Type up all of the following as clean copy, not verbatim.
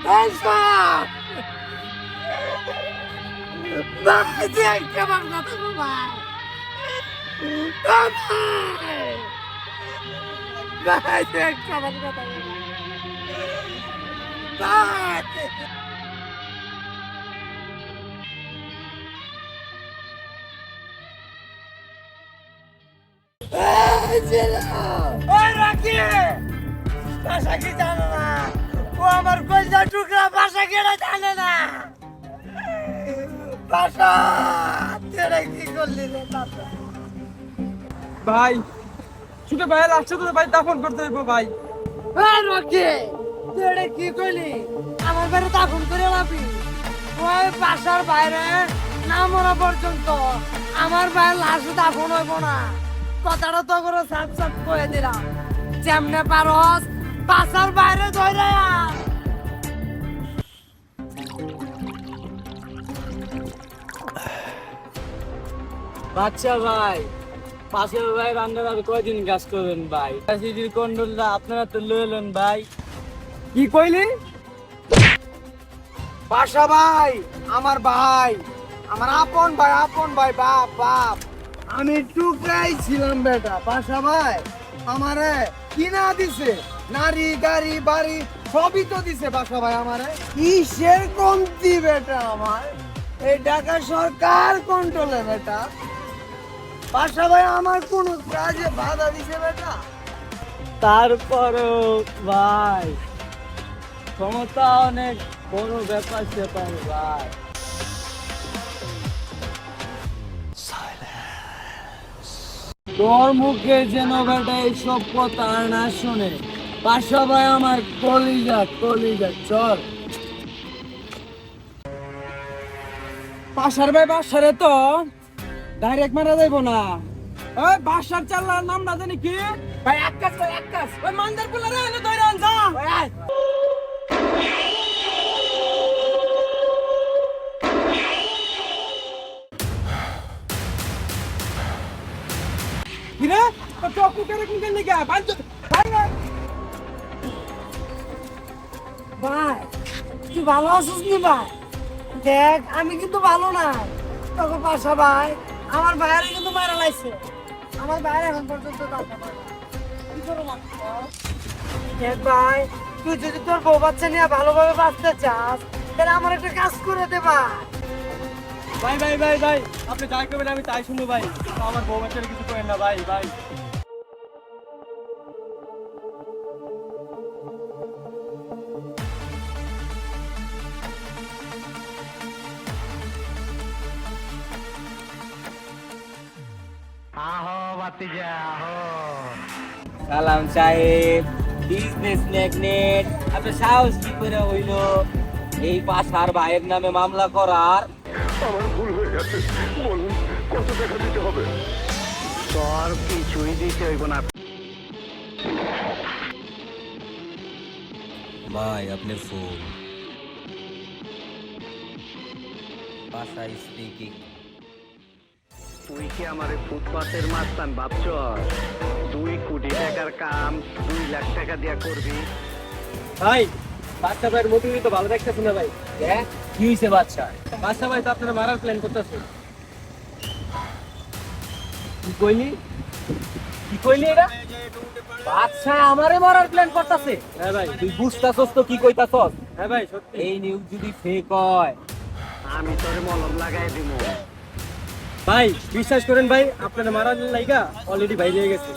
ভাষা কি জানে না, ও আমার কলজা টুকরা ভাষা কেনা জানে না। ভাষা তেরে কি করলি রে ভাষা? ভাই ছোট ভাই লাস্টে তো ভাই দাফন করতে হইব ভাই। রকি তুই এটা কি করলি? আমার বাড়ি দাফন করে লাবি? ওই বাসার বাইরে না মরা পর্যন্ত আমার ভাইয়ের লাশ দাফন হইব না। কথাটা তো করে সাপ সাপ করে দিলাম। যেমনে পারস বাসার বাইরে ধরে আয়। বাচ্চা ভাই পাশের ভাই রান্নার আর কয়দিন কাজ করবেন ভাই? সিটির কন্ট্রোলটা আপনারা তো লইলেন ভাই। কি কইলি? বাসা ভাই আমার ভাই, আমার আপন ভাই, বাপ বাপ। আমি টুকরাই ছিলাম বেটা। বাসা ভাই আমারে কিনা দিছে, নারী গাড়ি বাড়ি সবই তো দিছে বাসা ভাই আমারে। কিসের কমতি বেটা আমার? এই ঢাকা সরকার কন্ট্রোলে বেটা। বাসা ভাই আমার কোন কাজে বাধা দিছে বেটা? তারপরও ভাই ক্ষমতা অনেক বড় ব্যাপার স্যাপার ভাই। তোর মুখে যেন বেটা এইসব কথা আর না শুনে। পাশা ভাই আমার কলিজা চল। পাশার ভাই বাসারে তো ডাইরেক্ট মারা যাইব না। ওই বাসার চাল্লার নাম না জানি কি ভাই এক কাজ ওই মানদার পুলারে এনে ধরে আন যা। কিরে তো চকু করে কোন কেন লাগা বাঞ্চ ভাই ভাই তুই ভালো আছিস নি ভাই? দেখ আমি কিন্তু ভালো না। তোকে পাশা ভাই আমার ভাইয়ের কিন্তু মারা লাইছে। আমার ভাইয়ের এখন পর্যন্ত টাকা পায় না। কি করবো মাত্র? দেখ ভাই তুই যদি তোর বউ বাচ্চা নিয়ে ভালোভাবে বাঁচতে চাস তাহলে আমার একটা কাজ করে দে ভাই। ভাই আপনি যাই করবেন আমি তাই শুনবো ভাই। আমার বউ বাচ্চার কিছু করেন না ভাই। আহো বাতিজা আহো। সালাম সাহেব, বিজনেস ম্যাগনেট। আপনার সাহস কি করে হইলো এই পাশার ভাইয়ের নামে মামলা করার? আমার ভুল হয়ে গেছে, বলুন কত টাকা দিতে হবে? তোর কিছুই দিতে হইব না ভাই আপনার ফোন। পাশা স্পিকিং। তুই কি আমার ফুটপাতের মাস্তান ভাবছ? 2 কোটি টাকার কাম 2 লাখ টাকা দিয়া করবি? ভাই বাচ্চা ভাইয়ের মোটিভই তো ভালো দেখতেছি না ভাই। হ্যাঁ কি হয়েছে বাচ্চা? বাচ্চা ভাই তো আপনারা মারার প্ল্যান করতেছে। কি কইলি এটা? বাচ্চা আমারে মারার প্ল্যান করতেছে? হ্যাঁ ভাই তুই বুঝতাছস তো কি কইতাছস? হ্যাঁ ভাই সত্যি। এই নিউজ যদি ফেক হয় আমি তোরে মলম লাগাই দিব। ভাই বিশ্বাস করেন ভাই আপনারা মারার লাইগা অলরেডি ভাই হয়ে গেছে।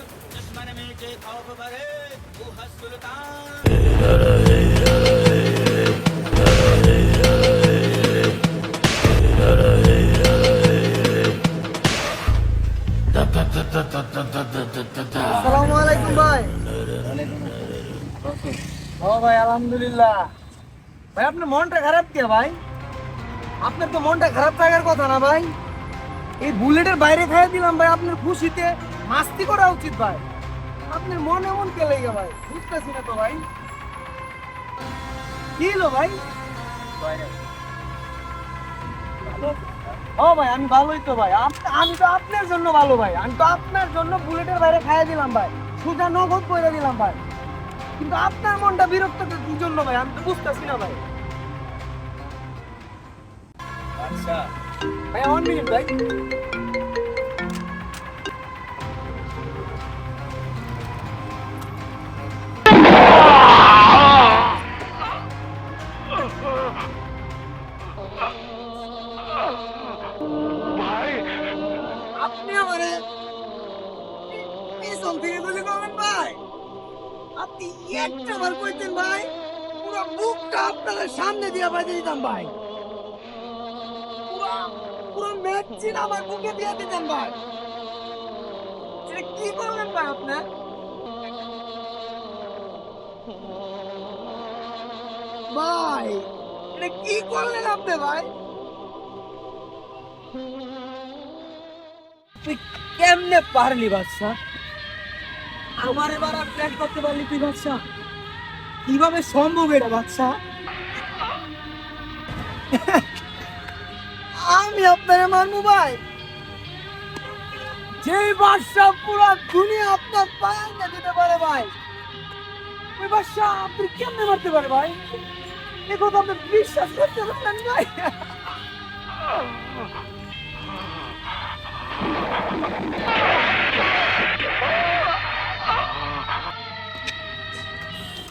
আসসালামু আলাইকুম ভাই। ও ভাই আলহামদুলিল্লাহ। ভাই আপনার মনটা খারাপ কে ভাই? আপনার তো মনটা খারাপ থাকার কথা না ভাই। এই বুলেটের বাইরে খাইয়ে দিলাম ভাই, আপনার খুশিতে মাস্তি করা উচিত ভাই। আপনার মন এমন কে লেগে ভাই? বুঝতেছি না তো ভাই কি হলো ভাই? ও ভাই আমি ভালোই তো ভাই। আমি তো আপনার জন্য ভালো ভাই। আমি তো আপনার জন্য বুলেটের বাইরে খাইয়ে দিলাম ভাই, সোজা নগদ করে দিলাম ভাই। কিন্তু আপনার মনটা বিরক্ত কি জন্য ভাই? আমি তো বুঝতেছি না ভাই। আচ্ছা ভাই 1 মিনিট ভাই আপনি আমারে পিছন থেকে গুলি করবেন ভাই। আপনি একটা বার কইতেন ভাই, পুরো বুকটা আপনাদের সামনে দিয়ে বাজে দিতাম ভাই। পুরো পুরো ম্যাগজিন আমার বুকে দিয়ে দিতেন ভাই। এটা কি করলেন ভাই আপনি? ভাই এটা কি করলেন আপনি ভাই? তুই কেমনে পারলি বাচ্চা আমার এবার আর প্ল্যান করতে পারলি তুই বাচ্চা কিভাবে সম্ভব এটা বাচ্চা আমি আপনারে মারবো ভাই? যেই বাদশা পুরো দুনিয়া আপনার পায়ে দিতে পারে ভাই, ওই বাদশা আপনি কেমনে মারতে পারে ভাই? এ কথা আপনি বিশ্বাস করতে পারলেন ভাই?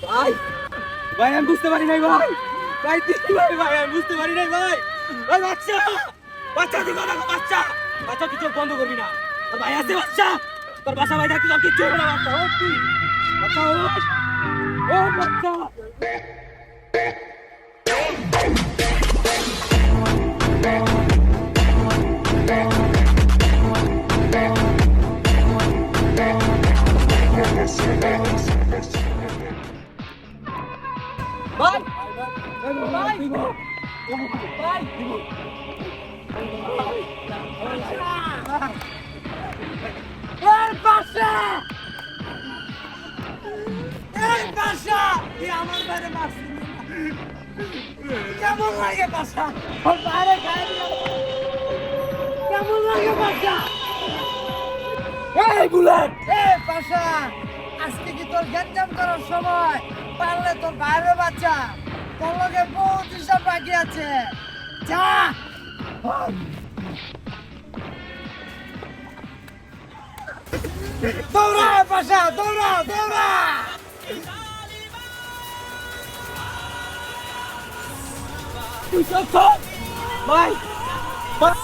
ভাই ভাই আমি বুঝতে পারি নাই ভাই ভাই দিদি ভাই ভাই আমি বুঝতে পারি নাই ভাই ভাই বাচ্চা বাচ্চা তুই কথা কও, বাচ্চা বাচ্চা তুই চোখ বন্ধ করবি না তোর ভাই আছে বাচ্চা তোর বাসা ভাই থাকতে তোর কিচ্ছু হবে না বাচ্চা ও তুই বাচ্চা ও বাচ্চা ভাই ভাই ভাই এই বাদশা! এই বাদশা! তুই আমার বাইরে মারছিস না। কেমন লাগে বাদশা? ওর বাইরে গায়ে দিলাম। কেমন লাগে বাদশা? এই বুলেট! এই বাদশা! আজকে কি তোর গ্যাঞ্জাম করার সময়? পারলে তোর বাইরে বাচ্চা তোর লগে বহুত হিসাব বাকি আছে। যা! দৌড়া বাদশা, দৌড়া দৌড়া! তুই চল চল ভাই ভাই